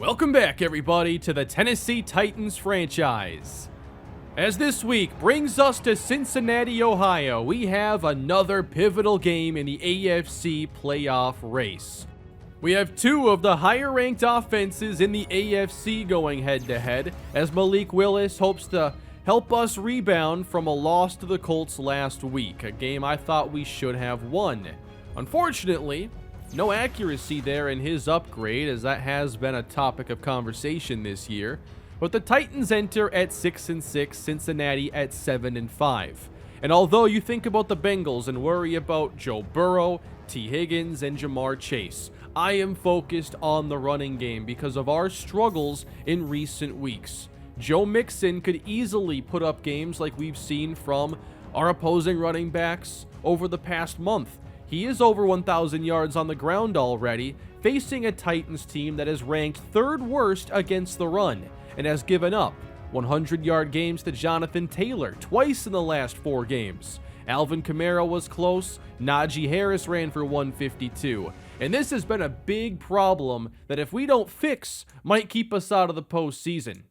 Welcome back, everybody, to the Tennessee Titans franchise. As this week brings us to Cincinnati, Ohio, we have another pivotal game in the AFC playoff race. We have two of the higher-ranked offenses in the AFC going head-to-head, as Malik Willis hopes to help us rebound from a loss to the Colts last week, a game I thought we should have won. Unfortunately, no accuracy there in his upgrade, as that has been a topic of conversation this year. But the Titans enter at 6-6, Cincinnati at 7-5. And although you think about the Bengals and worry about Joe Burrow, T. Higgins, and Jamar Chase, I am focused on the running game because of our struggles in recent weeks. Joe Mixon could easily put up games like we've seen from our opposing running backs over the past month. He is over 1,000 yards on the ground already, facing a Titans team that is ranked third worst against the run and has given up 100-yard games to Jonathan Taylor twice in the last 4 games. Alvin Kamara was close, Najee Harris ran for 152, and this has been a big problem that if we don't fix, might keep us out of the postseason.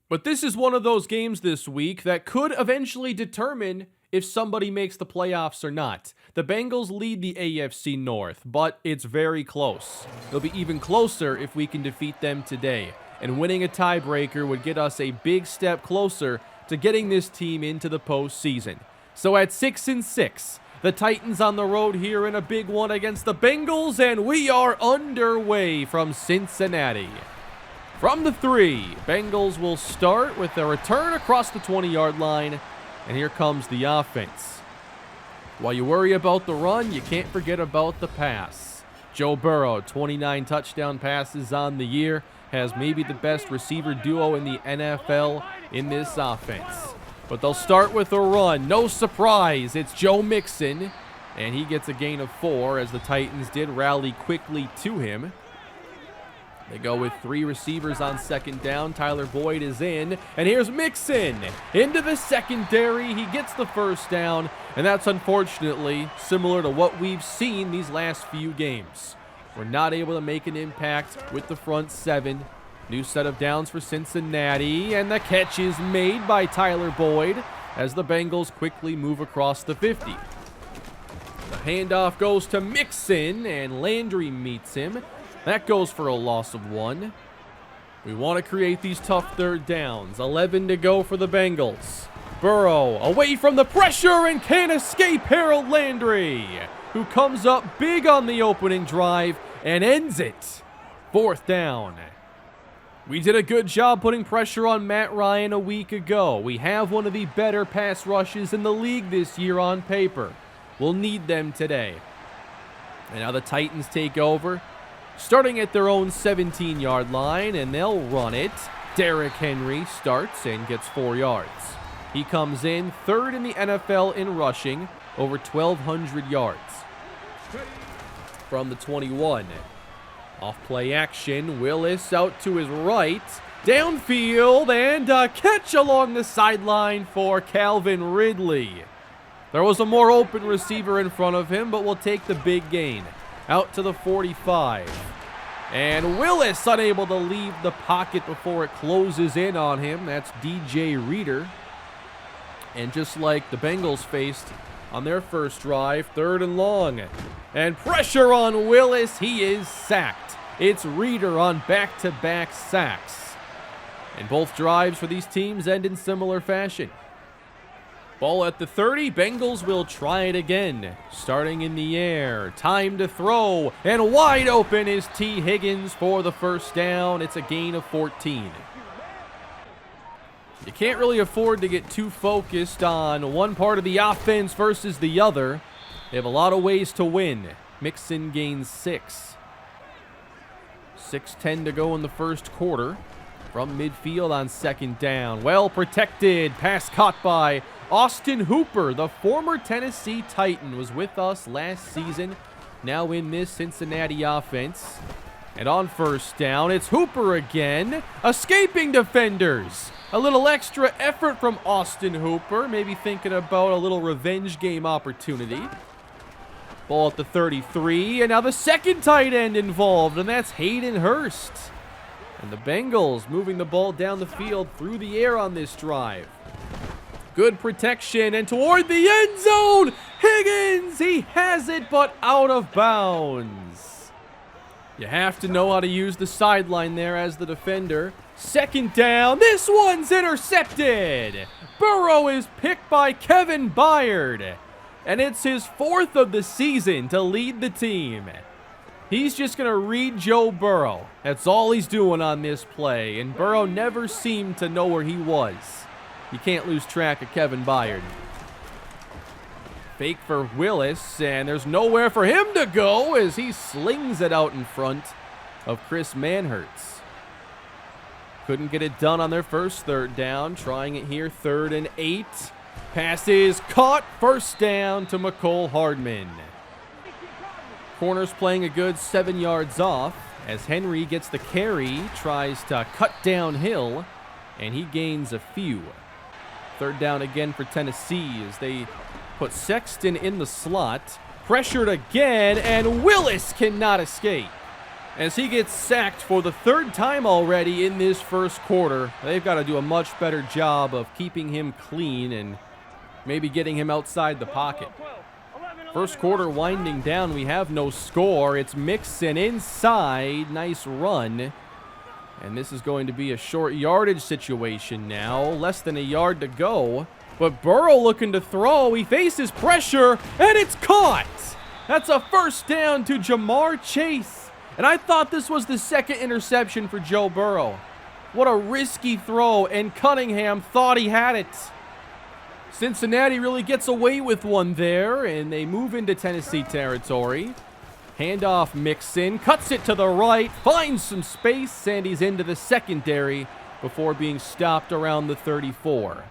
But this is one of those games this week that could eventually determine if somebody makes the playoffs or not. The Bengals lead the AFC North, but it's very close. It'll be even closer if we can defeat them today, and winning a tiebreaker would get us a big step closer to getting this team into the postseason. So at 6-6, the Titans on the road here in a big one against the Bengals, and we are underway from Cincinnati. From the 3, Bengals will start with a return across the 20-yard line, and here comes the offense. While you worry about the run, you can't forget about the pass. Joe Burrow, 29 touchdown passes on the year, has maybe the best receiver duo in the NFL in this offense. But they'll start with a run. No surprise, it's Joe Mixon, and he gets a gain of 4 as the Titans did rally quickly to him. They go with 3 receivers on second down. Tyler Boyd is in, and here's Mixon into the secondary. He gets the first down, and that's unfortunately similar to what we've seen these last few games. We're not able to make an impact with the front 7. New set of downs for Cincinnati, and the catch is made by Tyler Boyd as the Bengals quickly move across the 50. The handoff goes to Mixon, and Landry meets him. That goes for a loss of 1. We want to create these tough third downs. 11 to go for the Bengals. Burrow away from the pressure and can't escape Harold Landry, who comes up big on the opening drive and ends it. 4th down. We did a good job putting pressure on Matt Ryan a week ago. We have one of the better pass rushes in the league this year on paper. We'll need them today. And now the Titans take over, starting at their own 17-yard line, and they'll run it. Derrick Henry starts and gets 4 yards. He comes in 3rd in the NFL in rushing, over 1,200 yards. From the 21, off play action, Willis out to his right, downfield, and a catch along the sideline for Calvin Ridley. There was a more open receiver in front of him, but we'll take the big gain. Out to the 45. And Willis unable to leave the pocket before it closes in on him. That's DJ Reader. And just like the Bengals faced on their first drive, 3rd and long. And pressure on Willis. He is sacked. It's Reader on back-to-back sacks. And both drives for these teams end in similar fashion. Ball at the 30, Bengals will try it again. Starting in the air, time to throw, and wide open is T. Higgins for the first down. It's a gain of 14. You can't really afford to get too focused on one part of the offense versus the other. They have a lot of ways to win. Mixon gains 6. 6:10 to go in the first quarter. From midfield on second down. Well protected. Pass caught by Austin Hooper, the former Tennessee Titan, was with us last season, now in this Cincinnati offense. And on first down, it's Hooper again, escaping defenders. A little extra effort from Austin Hooper, maybe thinking about a little revenge game opportunity. Ball at the 33, and now the second tight end involved, and that's Hayden Hurst. And the Bengals moving the ball down the field through the air on this drive. Good protection, and toward the end zone, Higgins, he has it, but out of bounds. You have to know how to use the sideline there as the defender. Second down, this one's intercepted. Burrow is picked by Kevin Byard, and it's his 4th of the season to lead the team. He's just going to read Joe Burrow. That's all he's doing on this play, and Burrow never seemed to know where he was. You can't lose track of Kevin Byard. Fake for Willis, and there's nowhere for him to go as he slings it out in front of Chris Manhertz. Couldn't get it done on their first third down. Trying it here, 3rd and 8. Pass is caught. First down to McCole Hardman. Corner's playing a good 7 yards off as Henry gets the carry, tries to cut downhill, and he gains a few. 3rd down again for Tennessee as they put Sexton in the slot. Pressured again, and Willis cannot escape as he gets sacked for the 3rd time already in this first quarter. They've got to do a much better job of keeping him clean and maybe getting him outside the pocket. First quarter winding down, we have no score. It's Mixon inside, nice run. And this is going to be a short yardage situation now. Less than a yard to go. But Burrow looking to throw. He faces pressure, and it's caught. That's a first down to Jamar Chase. And I thought this was the 2nd interception for Joe Burrow. What a risky throw, and Cunningham thought he had it. Cincinnati really gets away with one there, and they move into Tennessee territory. Handoff Mixon, cuts it to the right, finds some space, and he's into the secondary before being stopped around the 34.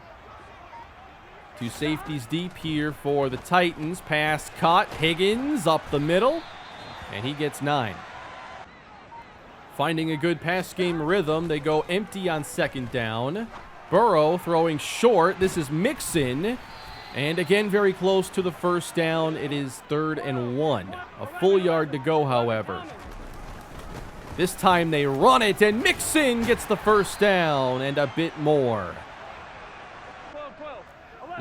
2 safeties deep here for the Titans. Pass caught, Higgins up the middle, and he gets 9. Finding a good pass game rhythm, they go empty on 2nd down. Burrow throwing short. This is Mixon. And again, very close to the first down. It is 3rd and 1. A full yard to go, however. This time they run it, and Mixon gets the first down and a bit more.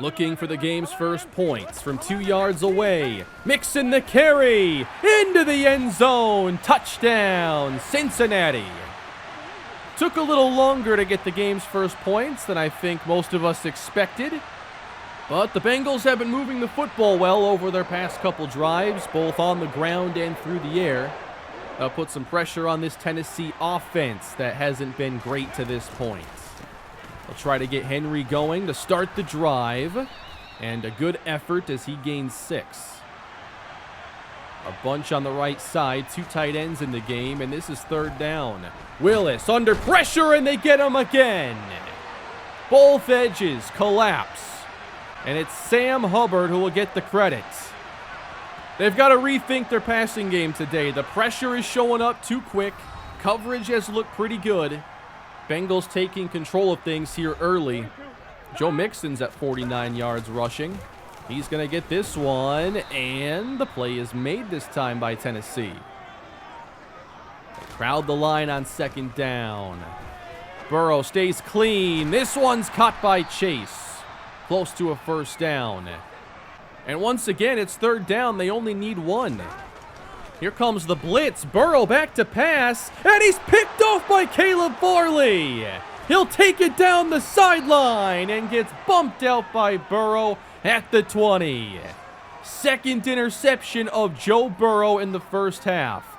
Looking for the game's first points from 2 yards away. Mixon the carry. Into the end zone. Touchdown, Cincinnati. Took a little longer to get the game's first points than I think most of us expected. But the Bengals have been moving the football well over their past couple drives, both on the ground and through the air. That'll put some pressure on this Tennessee offense that hasn't been great to this point. They'll try to get Henry going to start the drive, and a good effort as he gains 6. A bunch on the right side, 2 tight ends in the game, and this is 3rd down. Willis under pressure, and they get him again. Both edges collapse. And it's Sam Hubbard who will get the credit. They've got to rethink their passing game today. The pressure is showing up too quick. Coverage has looked pretty good. Bengals taking control of things here early. Joe Mixon's at 49 yards rushing. He's going to get this one, and the play is made this time by Tennessee. They crowd the line on 2nd down. Burrow stays clean. This one's caught by Chase. Close to a first down. And once again, it's 3rd down. They only need 1. Here comes the blitz. Burrow back to pass, and he's picked off by Caleb Farley. He'll take it down the sideline and gets bumped out by Burrow at the 20. 2nd interception of Joe Burrow in the first half.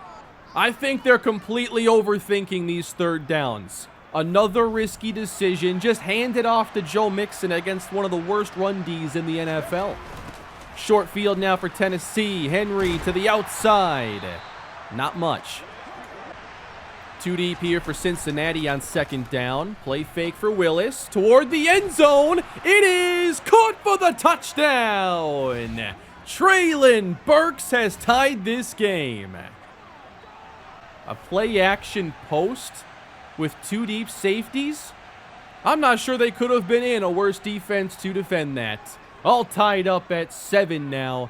I think they're completely overthinking these 3rd downs. Another risky decision. Just hand it off to Joe Mixon against one of the worst run Ds in the NFL. Short field now for Tennessee. Henry to the outside. Not much. 2 deep here for Cincinnati on 2nd down. Play fake for Willis. Toward the end zone. It is caught for the touchdown. Treylon Burks has tied this game. A play action post with 2 deep safeties. I'm not sure they could have been in a worse defense to defend that. All tied up at 7 now.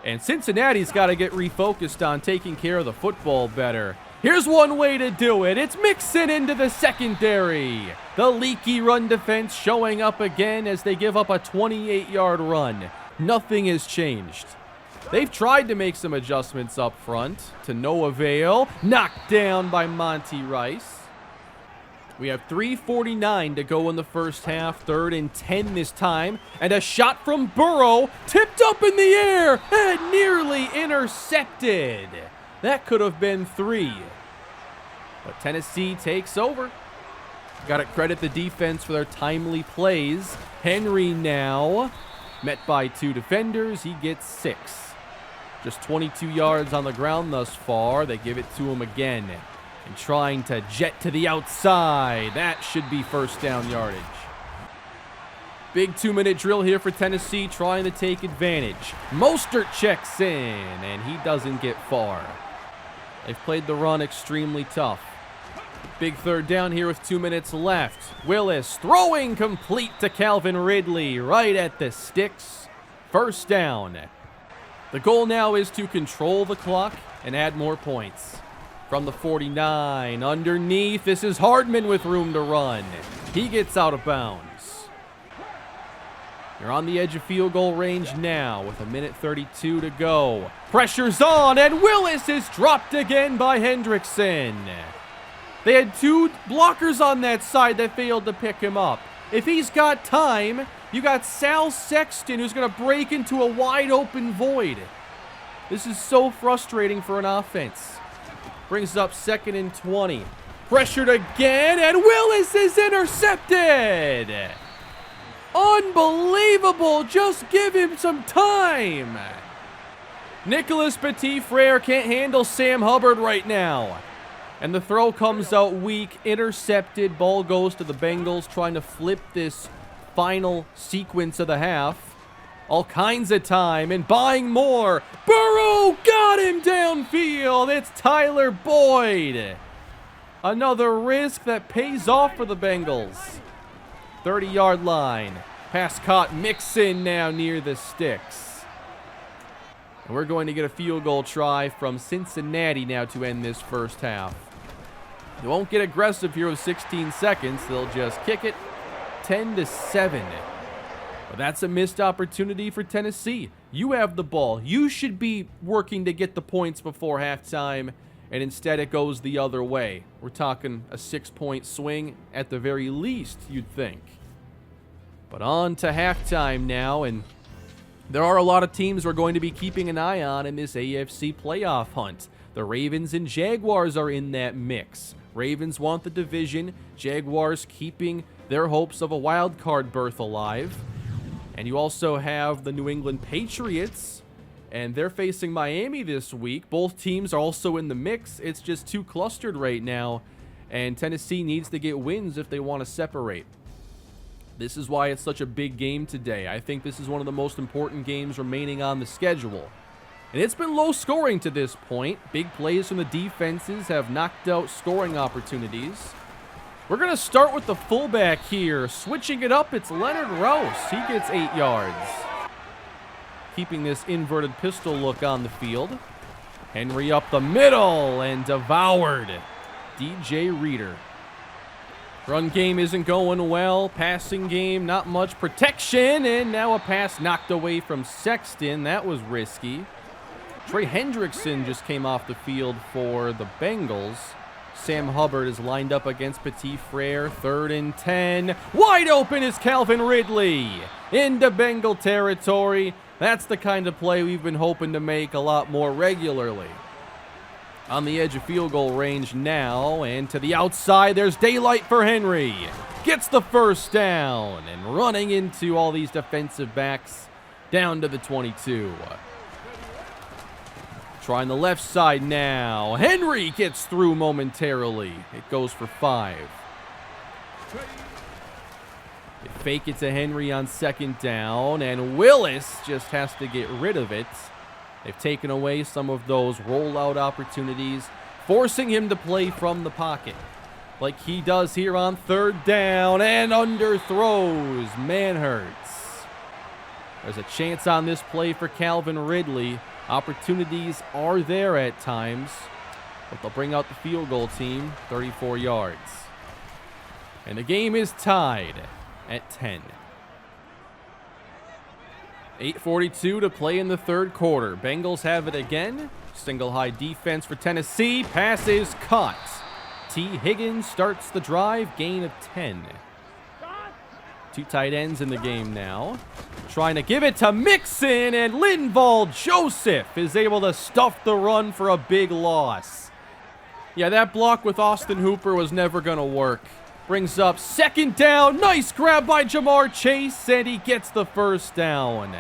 And Cincinnati's got to get refocused on taking care of the football better. Here's one way to do it. It's Mixon into the secondary. The leaky run defense showing up again as they give up a 28-yard run. Nothing has changed. They've tried to make some adjustments up front to no avail. Knocked down by Monty Rice. We have 3:49 to go in the first half. 3rd and 10 this time. And a shot from Burrow. Tipped up in the air and nearly intercepted. That could have been 3. But Tennessee takes over. Got to credit the defense for their timely plays. Henry now met by 2 defenders. He gets 6. Just 22 yards on the ground thus far. They give it to him again. And trying to jet to the outside. That should be first down yardage. Big 2-minute drill here for Tennessee, trying to take advantage. Mostert checks in, and he doesn't get far. They've played the run extremely tough. Big 3rd down here with 2 minutes left. Willis throwing complete to Calvin Ridley, right at the sticks. First down. The goal now is to control the clock and add more points. From the 49, underneath, this is Hardman with room to run. He gets out of bounds. You're on the edge of field goal range now with 1:32 to go. Pressure's on, and Willis is dropped again by Hendrickson. They had 2 blockers on that side that failed to pick him up. If he's got time, you got Sal Sexton who's going to break into a wide open void. This is so frustrating for an offense. Brings up 2nd and 20. Pressured again, and Willis is intercepted. Unbelievable. Just give him some time. Nicholas Petit-Frere can't handle Sam Hubbard right now. And the throw comes out weak, intercepted. Ball goes to the Bengals, trying to flip this final sequence of the half. All kinds of time and buying more. Burrow got him downfield. It's Tyler Boyd. Another risk that pays off for the Bengals. 30-yard line. Pass caught. Mixon now near the sticks. And we're going to get a field goal try from Cincinnati now to end this first half. They won't get aggressive here with 16 seconds. They'll just kick it 10-7. But that's a missed opportunity for Tennessee. You have the ball. You should be working to get the points before halftime, and instead it goes the other way. We're talking a 6-point swing at the very least, you'd think. But on to halftime now, and there are a lot of teams we're going to be keeping an eye on in this AFC playoff hunt. The Ravens and Jaguars are in that mix. Ravens want the division. Jaguars keeping their hopes of a wild card berth alive. And you also have the New England Patriots, and they're facing Miami this week. Both teams are also in the mix. It's just too clustered right now, and Tennessee needs to get wins if they want to separate. This is why it's such a big game today. I think this is one of the most important games remaining on the schedule. And it's been low scoring to this point. Big plays from the defenses have knocked out scoring opportunities. We're going to start with the fullback here. Switching it up, it's Leonard Rouse. He gets 8 yards. Keeping this inverted pistol look on the field. Henry up the middle and devoured. DJ Reader. Run game isn't going well. Passing game, not much protection. And now a pass knocked away from Sexton. That was risky. Trey Hendrickson just came off the field for the Bengals. Sam Hubbard is lined up against Petit-Frere. 3rd and 10. Wide open is Calvin Ridley. Into Bengal territory. That's the kind of play we've been hoping to make a lot more regularly. On the edge of field goal range now. And to the outside, there's daylight for Henry. Gets the first down. And running into all these defensive backs down to the 22. Trying the left side now. Henry gets through momentarily. It goes for 5. They fake it to Henry on 2nd down, and Willis just has to get rid of it. They've taken away some of those rollout opportunities, forcing him to play from the pocket, like he does here on 3rd down, and underthrows. Man hurts. There's a chance on this play for Calvin Ridley. Opportunities are there at times. But they'll bring out the field goal team, 34 yards. And the game is tied at 10. 8:42 to play in the third quarter. Bengals have it again. Single high defense for Tennessee. Pass is caught. T. Higgins starts the drive. Gain of 10. Two tight ends in the game now. Trying to give it to Mixon, and Linval Joseph is able to stuff the run for a big loss. Yeah, that block with Austin Hooper was never going to work. Brings up second down. Nice grab by Jamar Chase, and he gets the first down.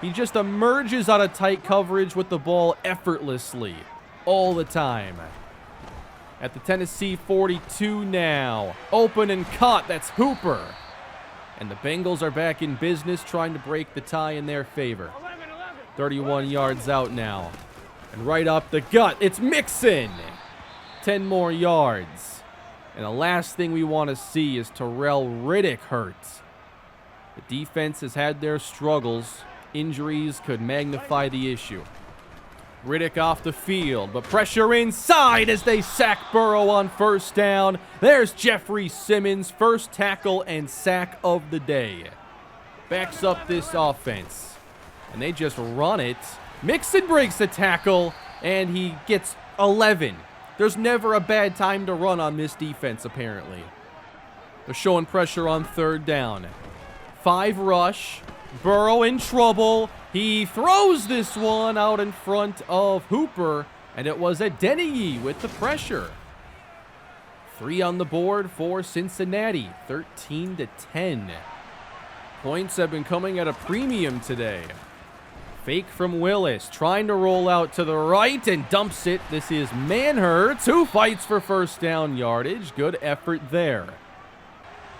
He just emerges out of tight coverage with the ball effortlessly all the time. At the Tennessee 42 now. Open and caught. That's Hooper. And the Bengals are back in business, trying to break the tie in their favor. 31 yards out now. And right up the gut, it's Mixon. 10 more yards. And the last thing we want to see is Terrell Riddick hurt. The defense has had their struggles. Injuries could magnify the issue. Riddick off the field, but pressure inside as they sack Burrow on first down. There's Jeffrey Simmons, first tackle and sack of the day. Backs up this offense, and they just run it. Mixon breaks the tackle, and he gets 11. There's never a bad time to run on this defense, apparently. They're showing pressure on third down. 5 rush. Burrow in trouble. He throws this one out in front of Hooper, and it was Adeniji with the pressure. 3 on the board for Cincinnati, 13-10. Points have been coming at a premium today. Fake from Willis, trying to roll out to the right and dumps it. This is Manhurts, who fights for first down yardage. Good effort there.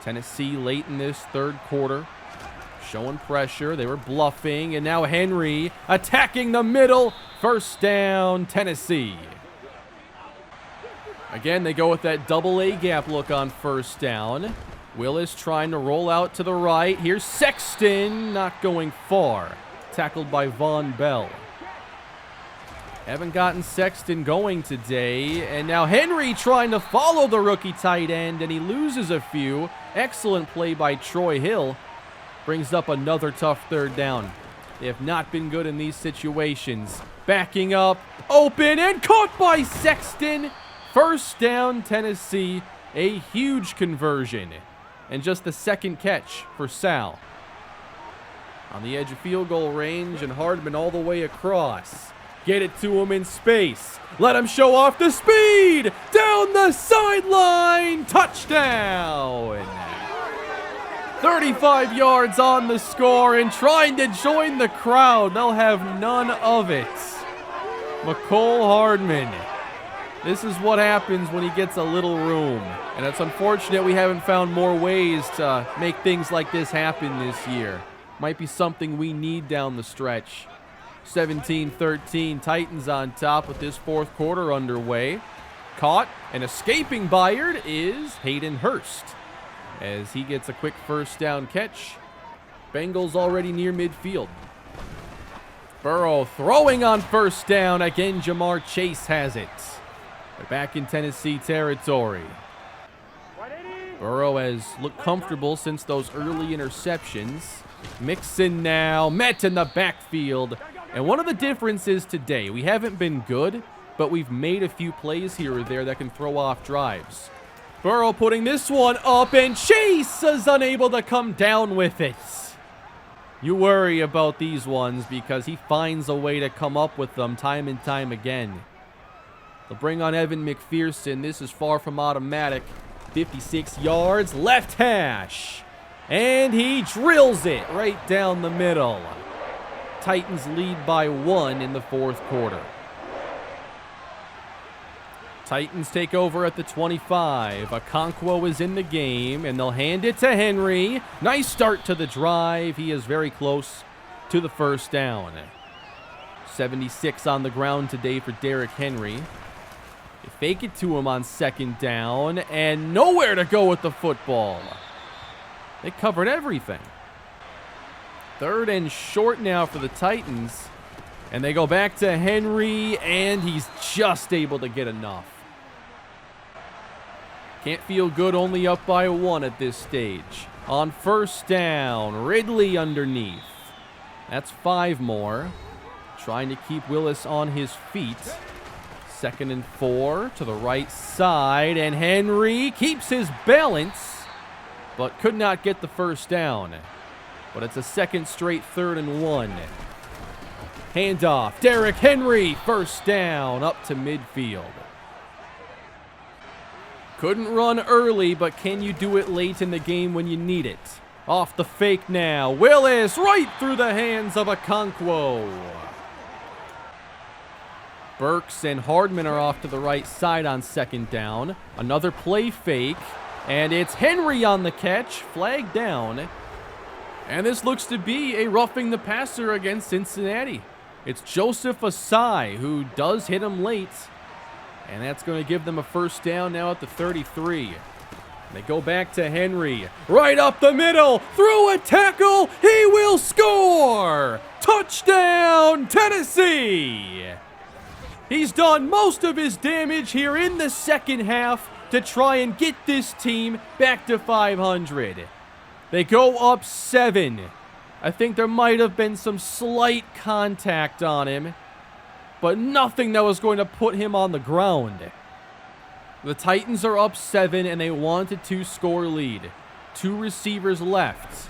Tennessee late in this third quarter, showing pressure. They were bluffing, and now Henry attacking the middle. First down, Tennessee. Again, they go with that double A gap look on first down. Willis trying to roll out to the right. Here's Sexton, not going far. Tackled by Von Bell. Haven't gotten Sexton going today. And now Henry trying to follow the rookie tight end, and he loses a few. Excellent play by Troy Hill. Brings up another tough third down. They have not been good in these situations. Backing up, open, and caught by Sexton. First down, Tennessee. A huge conversion. And just the second catch for Sal. On the edge of field goal range, and Hardman all the way across. Get it to him in space. Let him show off the speed. Down the sideline. Touchdown. 35 yards on the score, and trying to join the crowd. They'll have none of it. McCole Hardman. This is what happens when he gets a little room. And it's unfortunate we haven't found more ways to make things like this happen this year. Might be something we need down the stretch. 17-13, Titans on top with this fourth quarter underway. Caught and escaping Byard is Hayden Hurst, as he gets a quick first down catch. Bengals already near midfield. Burrow throwing on first down. Again, Jamar Chase has it. They're back in Tennessee territory. Burrow has looked comfortable since those early interceptions. Mixon now, met in the backfield. And one of the differences today, we haven't been good, but we've made a few plays here or there that can throw off drives. Burrow putting this one up, and Chase is unable to come down with it. You worry about these ones because he finds a way to come up with them time and time again. They'll bring on Evan McPherson. This is far from automatic. 56 yards, left hash. And he drills it right down the middle. Titans lead by 1 in the fourth quarter. Titans take over at the 25. Okonkwo is in the game, and they'll hand it to Henry. Nice start to the drive. He is very close to the first down. 76 on the ground today for Derrick Henry. They fake it to him on second down, and nowhere to go with the football. They covered everything. Third and short now for the Titans. And they go back to Henry, and he's just able to get enough. Can't feel good, only up by 1 at this stage. On first down, Ridley underneath. That's 5 more. Trying to keep Willis on his feet. 2nd and 4 to the right side, and Henry keeps his balance, but could not get the first down. But it's a second straight 3rd and 1. Handoff, Derrick Henry, first down, up to midfield. Couldn't run early, but can you do it late in the game when you need it? Off the fake now, Willis right through the hands of Okonkwo. Burks and Hardman are off to the right side on 2nd down. Another play fake, and it's Henry on the catch, flagged down. And this looks to be a roughing the passer against Cincinnati. It's Joseph Asai who does hit him late, and that's going to give them a first down now at the 33. They go back to Henry, right up the middle, through a tackle, he will score! Touchdown, Tennessee! He's done most of his damage here in the second half to try and get this team back to 500. They go up 7. I think there might have been some slight contact on him, but nothing that was going to put him on the ground. The Titans are up 7, and they want a 2-score lead. 2 receivers left.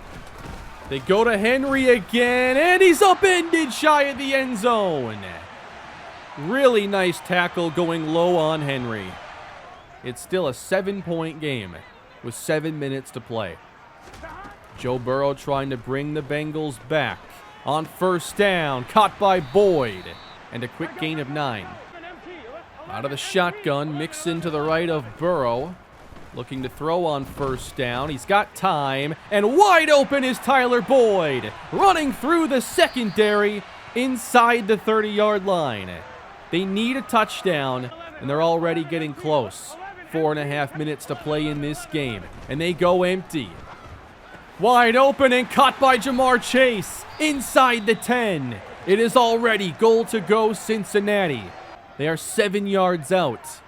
They go to Henry again, and he's upended shy of the end zone. Really nice tackle going low on Henry. It's still a 7-point game with 7 minutes to play. Joe Burrow trying to bring the Bengals back. On first down, caught by Boyd, and a quick gain of 9. Out of the shotgun, Mixon to the right of Burrow. Looking to throw on first down. He's got time, and wide open is Tyler Boyd, running through the secondary inside the 30-yard line. They need a touchdown, and they're already getting close. 4.5 minutes to play in this game, and they go empty. Wide open and caught by Jamar Chase inside the 10. It is already goal to go Cincinnati. They are 7 yards out.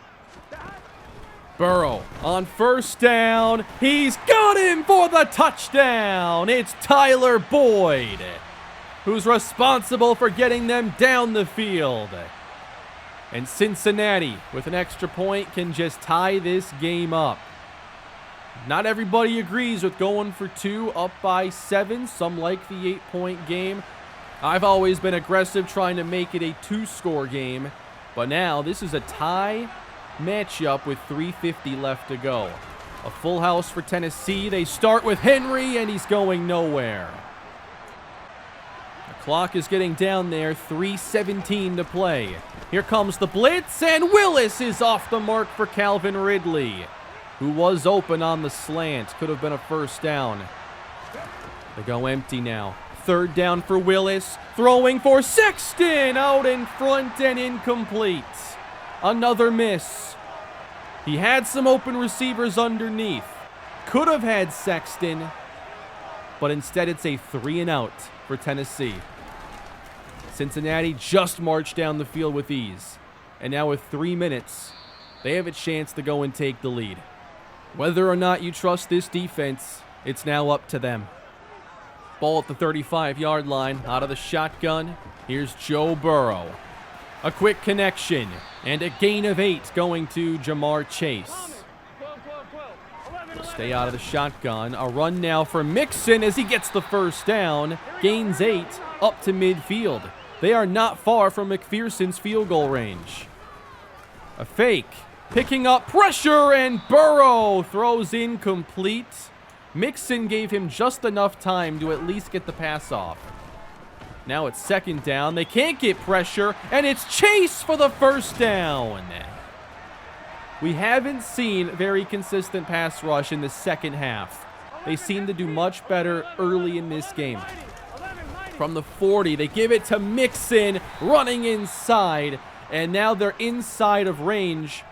Burrow on first down. He's got him for the touchdown. It's Tyler Boyd, who's responsible for getting them down the field. And Cincinnati, with an extra point, can just tie this game up. Not everybody agrees with going for 2 up by 7. Some like the 8-point game. I've always been aggressive trying to make it a 2-score game. But now this is a tie matchup with 3:50 left to go. A full house for Tennessee. They start with Henry, and he's going nowhere. The clock is getting down there. 3:17 to play. Here comes the blitz, and Willis is off the mark for Calvin Ridley, who was open on the slant. Could have been a first down. They go empty now. 3rd down for Willis. Throwing for Sexton. Out in front and incomplete. Another miss. He had some open receivers underneath. Could have had Sexton, but instead it's a 3-and-out for Tennessee. Cincinnati just marched down the field with ease. And now with 3 minutes, they have a chance to go and take the lead. Whether or not you trust this defense, it's now up to them. Ball at the 35-yard line, out of the shotgun. Here's Joe Burrow. A quick connection, and a gain of 8 going to Jamar Chase. He'll stay out of the shotgun. A run now for Mixon as he gets the first down. Gains 8 up to midfield. They are not far from McPherson's field goal range. A fake. Picking up pressure, and Burrow throws incomplete. Mixon gave him just enough time to at least get the pass off. Now it's 2nd down. They can't get pressure, and it's Chase for the first down. We haven't seen very consistent pass rush in the second half. They seem to do much better early in this game. From the 40, they give it to Mixon, running inside, and now they're inside of range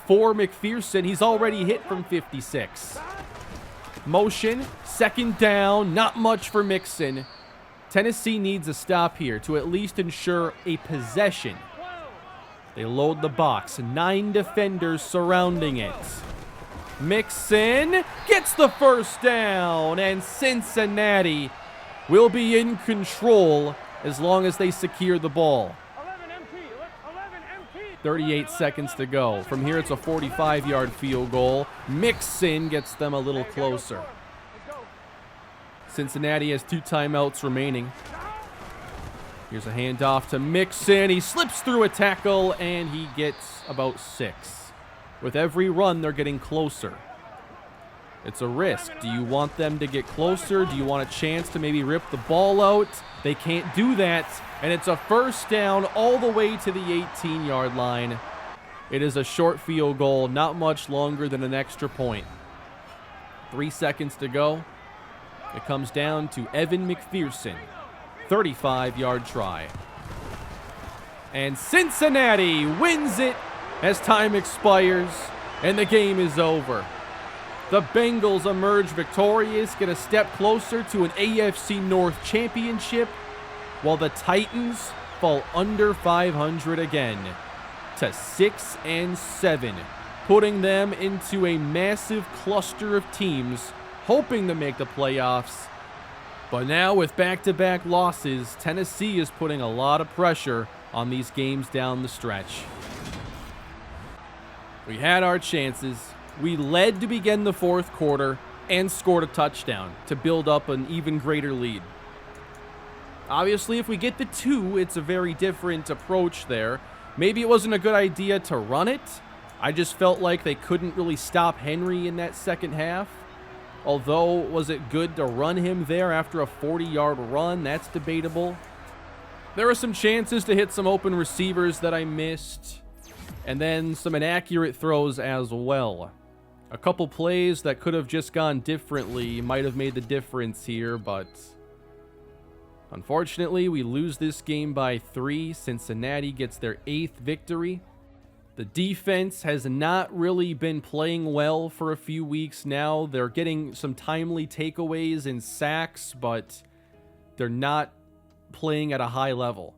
for McPherson. He's already hit from 56. Motion, 2nd down, not much for Mixon. Tennessee needs a stop here to at least ensure a possession. They load the box. 9 defenders surrounding it. Mixon gets the first down, and Cincinnati will be in control as long as they secure the ball. 38 seconds to go. From here, it's a 45-yard field goal. Mixon gets them a little closer. Cincinnati has 2 timeouts remaining. Here's a handoff to Mixon. He slips through a tackle, and he gets about 6. With every run, they're getting closer. It's a risk. Do you want them to get closer? Do you want a chance to maybe rip the ball out? They can't do that, and it's a first down all the way to the 18-yard line. It is a short field goal, not much longer than an extra point. 3 seconds to go. It comes down to Evan McPherson. 35-yard try. And Cincinnati wins it as time expires and the game is over. The Bengals emerge victorious, get a step closer to an AFC North championship, while the Titans fall under 500 again to 6-7, putting them into a massive cluster of teams hoping to make the playoffs. But now with back-to-back losses, Tennessee is putting a lot of pressure on these games down the stretch. We had our chances. We led to begin the fourth quarter and scored a touchdown to build up an even greater lead. Obviously, if we get the 2, it's a very different approach there. Maybe it wasn't a good idea to run it. I just felt like they couldn't really stop Henry in that second half. Although, was it good to run him there after a 40-yard run? That's debatable. There were some chances to hit some open receivers that I missed. And then some inaccurate throws as well. A couple plays that could have just gone differently might have made the difference here, but unfortunately, we lose this game by 3. Cincinnati gets their 8th victory. The defense has not really been playing well for a few weeks now. They're getting some timely takeaways and sacks, but they're not playing at a high level.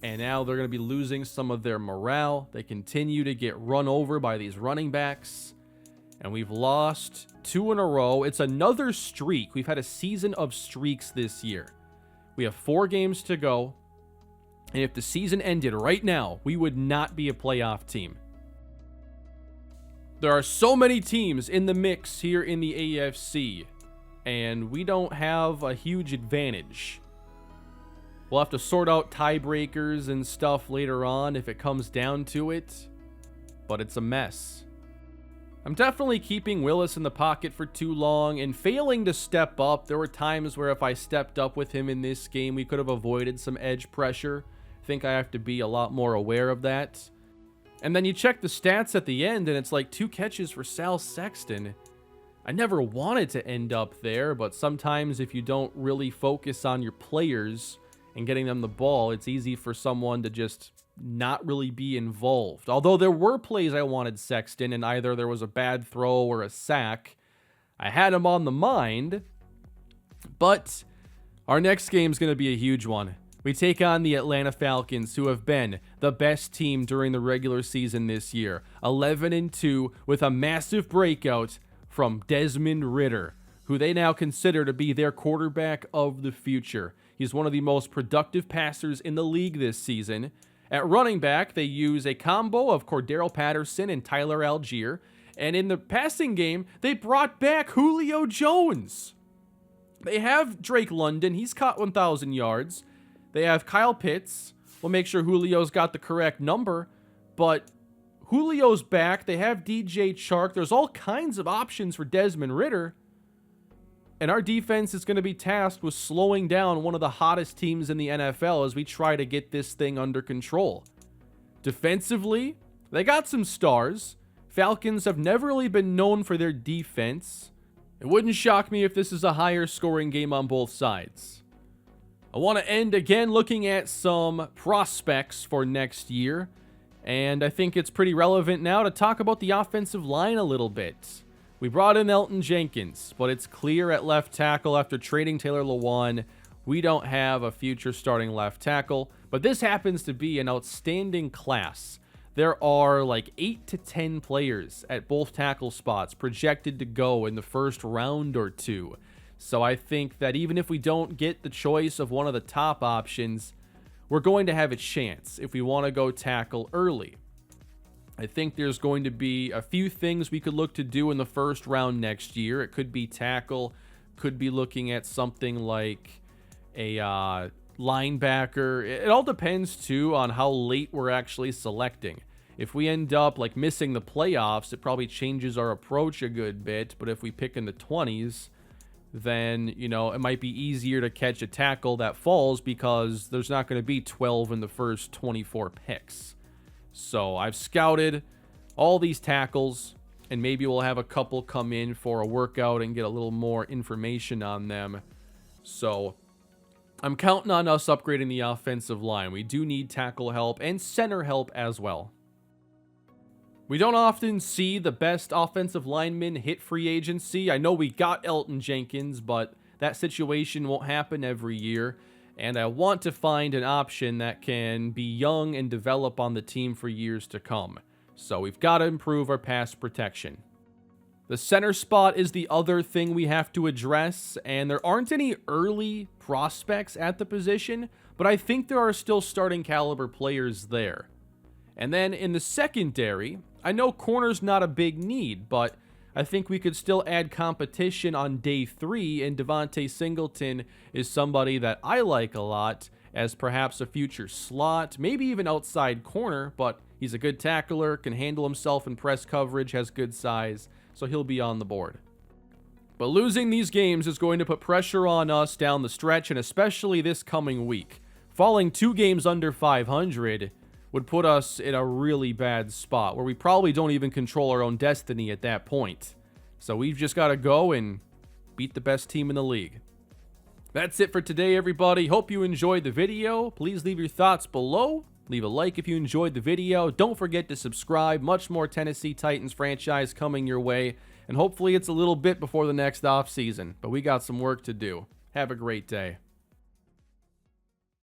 And now they're going to be losing some of their morale. They continue to get run over by these running backs. And we've lost 2 in a row. It's another streak. We've had a season of streaks this year. We have 4 games to go. And if the season ended right now, we would not be a playoff team. There are so many teams in the mix here in the AFC. And we don't have a huge advantage. We'll have to sort out tiebreakers and stuff later on if it comes down to it. But it's a mess. I'm definitely keeping Willis in the pocket for too long and failing to step up. There were times where if I stepped up with him in this game, we could have avoided some edge pressure. I think I have to be a lot more aware of that. And then you check the stats at the end, and it's like 2 catches for Sal Sexton. I never wanted to end up there, but sometimes if you don't really focus on your players and getting them the ball, it's easy for someone to just not really be involved. Although there were plays I wanted Sexton, and either there was a bad throw or a sack. I had him on the mind, but our next game is going to be a huge one. We take on the Atlanta Falcons, who have been the best team during the regular season this year. 11-2 with a massive breakout from Desmond Ridder, who they now consider to be their quarterback of the future. He's one of the most productive passers in the league this season. At running back, they use a combo of Cordero Patterson and Tyler Algier. And in the passing game, they brought back Julio Jones. They have Drake London. He's caught 1,000 yards. They have Kyle Pitts. We'll make sure Julio's got the correct number. But Julio's back. They have DJ Chark. There's all kinds of options for Desmond Ridder. And our defense is going to be tasked with slowing down one of the hottest teams in the NFL as we try to get this thing under control. Defensively, they got some stars. Falcons have never really been known for their defense. It wouldn't shock me if this is a higher scoring game on both sides. I want to end again looking at some prospects for next year. And I think it's pretty relevant now to talk about the offensive line a little bit. We brought in Elton Jenkins, but it's clear at left tackle after trading Taylor Lewan, we don't have a future starting left tackle, but this happens to be an outstanding class. There are like 8 to 10 players at both tackle spots projected to go in the first round or two. So I think that even if we don't get the choice of one of the top options, we're going to have a chance if we want to go tackle early. I think there's going to be a few things we could look to do in the first round next year. It could be tackle, could be looking at something like a linebacker. It all depends too on how late we're actually selecting. If we end up like missing the playoffs, it probably changes our approach a good bit. But if we pick in the 20s, then, you know, it might be easier to catch a tackle that falls because there's not going to be 12 in the first 24 picks. So I've scouted all these tackles, and maybe we'll have a couple come in for a workout and get a little more information on them. So I'm counting on us upgrading the offensive line. We do need tackle help and center help as well. We don't often see the best offensive linemen hit free agency. I know we got Elton Jenkins, but that situation won't happen every year. And I want to find an option that can be young and develop on the team for years to come. So we've got to improve our pass protection. The center spot is the other thing we have to address, and there aren't any early prospects at the position, but I think there are still starting caliber players there. And then in the secondary, I know corner's not a big need, but I think we could still add competition on day 3, and Devontae Singleton is somebody that I like a lot as perhaps a future slot, maybe even outside corner, but he's a good tackler, can handle himself in press coverage, has good size, so he'll be on the board. But losing these games is going to put pressure on us down the stretch, and especially this coming week. Falling 2 games under 500 would put us in a really bad spot where we probably don't even control our own destiny at that point. So we've just got to go and beat the best team in the league. That's it for today, everybody. Hope you enjoyed the video. Please leave your thoughts below. Leave a like if you enjoyed the video. Don't forget to subscribe. Much more Tennessee Titans franchise coming your way. And hopefully it's a little bit before the next offseason. But we got some work to do. Have a great day.